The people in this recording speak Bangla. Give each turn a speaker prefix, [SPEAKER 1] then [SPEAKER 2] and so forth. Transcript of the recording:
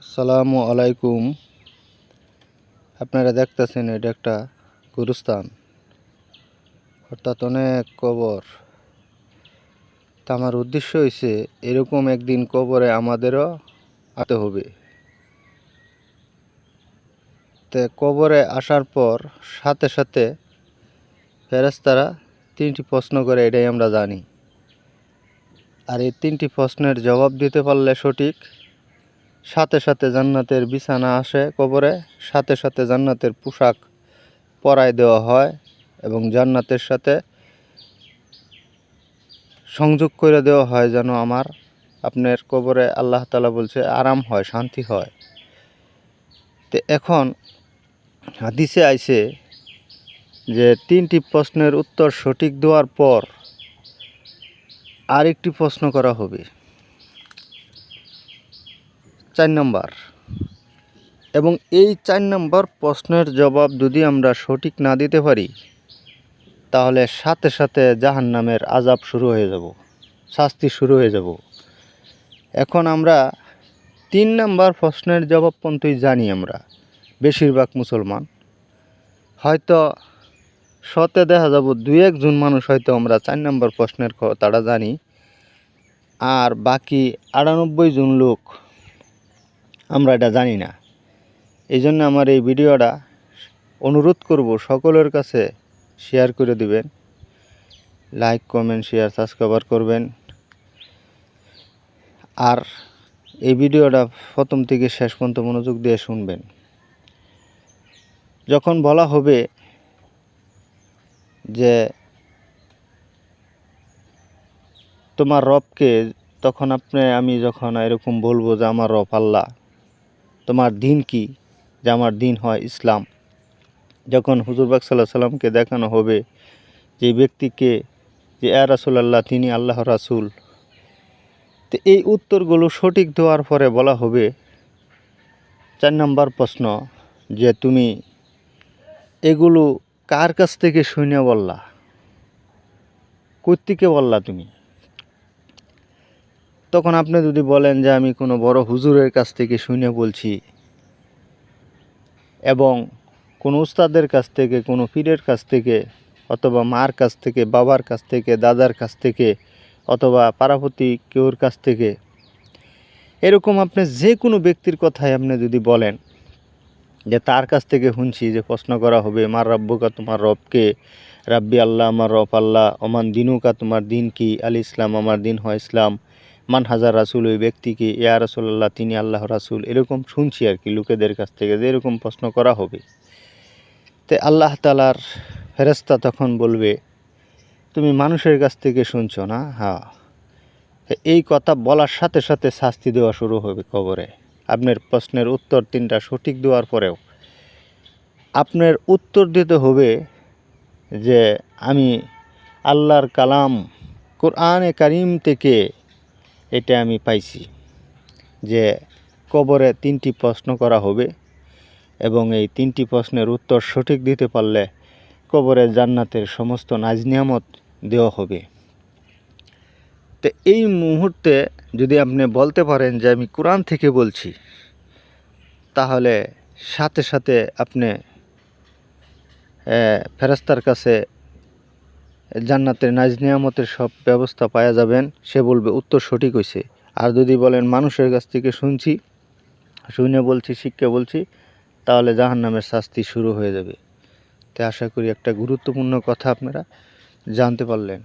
[SPEAKER 1] আসসালামু আলাইকুম। আপনারা দেখতেছেন এটা একটা গুরুস্থান, অর্থাৎ অনেক কবর। তা আমার উদ্দেশ্য হয়েছে এরকম একদিন কবরে আমাদেরও আসতে হবে। তো কবরে আসার পর সাথে সাথে ফেরেশতারা তিনটি প্রশ্ন করে, এটাই আমরা জানি। আর এই তিনটি প্রশ্নের জবাব দিতে পারলে সঠিক, সাথে সাথে জান্নাতের বিছানা আসে কবরে, সাথে সাথে জান্নাতের পোশাক পরায় দেওয়া হয় এবং জান্নাতের সাথে সংযোগ করে দেওয়া হয়, যেন আপনার কবরে আল্লাহ তাআলা বলছে আরাম হয়, শান্তি হয়। তো এখন হাদিসে আইছে যে তিনটি প্রশ্নের উত্তর সঠিক দেওয়ার পর আরেকটি প্রশ্ন করা হবে, 4 নম্বর। এবং এই 4 নম্বর প্রশ্নের জবাব যদি আমরা সঠিক না দিতে পারি, তাহলে সাথে সাথে জাহান্নামের আযাব শুরু হয়ে যাব, শাস্তি শুরু হয়ে যাব। এখন আমরা 3 নম্বর প্রশ্নের জবাব পর্যন্তই জানি। আমরা বেশিরভাগ মুসলমান, হয়তো শতে দেখা যাব 2-1 জন মানুষ হয়তো আমরা 4 নম্বর প্রশ্নের কথাটা জানি, আর বাকি 98 জন লোক আমরা এটা জানি না। এই জন্য আমার এই ভিডিওটা অনুরোধ করব সকলের কাছে শেয়ার করে দিবেন, লাইক কমেন্ট শেয়ার সাবস্ক্রাইব করবেন। আর এই ভিডিওটা প্রথম থেকে শেষ পর্যন্ত মনোযোগ দিয়ে শুনবেন। যখন বলা হবে যে তোমার রবকে, তখন আমি যখন এরকম বলবো যে আমার রব আল্লাহ, তোমার দিন কি, যে আমার দিন হয় ইসলাম। যখন হুজুর পাক সাল্লাল্লাহু আলাইহি সাল্লামকে দেখানো হবে যে ব্যক্তিকে, যে ইয়া রাসূলুল্লাহ তিনি আল্লাহ রাসূল, তো এই উত্তরগুলো সঠিক দেওয়ার পরে বলা হবে 4 নম্বর প্রশ্ন, যে তুমি এগুলো কার কাছ থেকে শুনে বললা, কোত্থেকে বললা তুমি। তখন আপনি যদি বলেন যে আমি কোনো বড় হুজুরের কাছ থেকে শুনে বলছি, এবং কোনো উস্তাদের কাছ থেকে, কোনো পীরের কাছ থেকে, অথবা মার কাছ থেকে, বাবার কাছ থেকে, দাদার কাছ থেকে, অথবা পাড়াপতি কেউর কাছ থেকে, এরকম আপনি যে কোনো ব্যক্তির কথাই আপনি যদি বলেন যে তার কাছ থেকে শুনছি, যে প্রশ্ন করা হবে মার রাব্বুকা, তোমার রবকে, রাব্বি আল্লাহ, আমার রব আল্লাহ, ওমান দিনুকা, তোমার দিন কি, আল ইসলাম, আমার দিন হয় ইসলাম, মান হাজার রাসুল, ওই ব্যক্তি কি, ইয়া রাসূলুল্লাহ তিনি আল্লাহ রাসূল। এরকম শুনছি আর কি লোকেদের কাছ থেকে যে এরকম প্রশ্ন করা হবে। তে আল্লাহ তাআলার ফেরেশতা তখন বলবে তুমি মানুষের কাছ থেকে শুনছো না? হ্যাঁ। এই কথা বলার সাথে সাথে শাস্তি দেওয়া শুরু হবে কবরে। আপনার প্রশ্নের উত্তর 3টা সঠিক দেওয়ার পরেও আপনার উত্তর দিতে হবে যে আমি আল্লাহর কালাম কোরআনে কারীম থেকে এটা আমি পাইছি, যে কবরে 3টি প্রশ্ন করা হবে এবং এই 3টি প্রশ্নের উত্তর সঠিক দিতে পারলে কবরে জান্নাতের সমস্ত নাজ নিয়ামত দেওয়া হবে। তো এই মুহূর্তে যদি আপনি বলতে পারেন যে আমি কোরআন থেকে বলছি, তাহলে সাথে সাথে আপনি ফেরেশতার কাছে জান্নাতের নাজ নিয়ামতের সব ব্যবস্থা পাওয়া যাবেন। সে বলবে উত্তর সঠিক হয়েছে। আর যদি বলেন মানুষের কাছ থেকে শুনছি, শুনে বলছি, শিক্ষা বলছি, তাহলে জাহান্নামের শাস্তি শুরু হয়ে যাবে। তো আশা করি একটা গুরুত্বপূর্ণ কথা আপনারা জানতে পারলেন।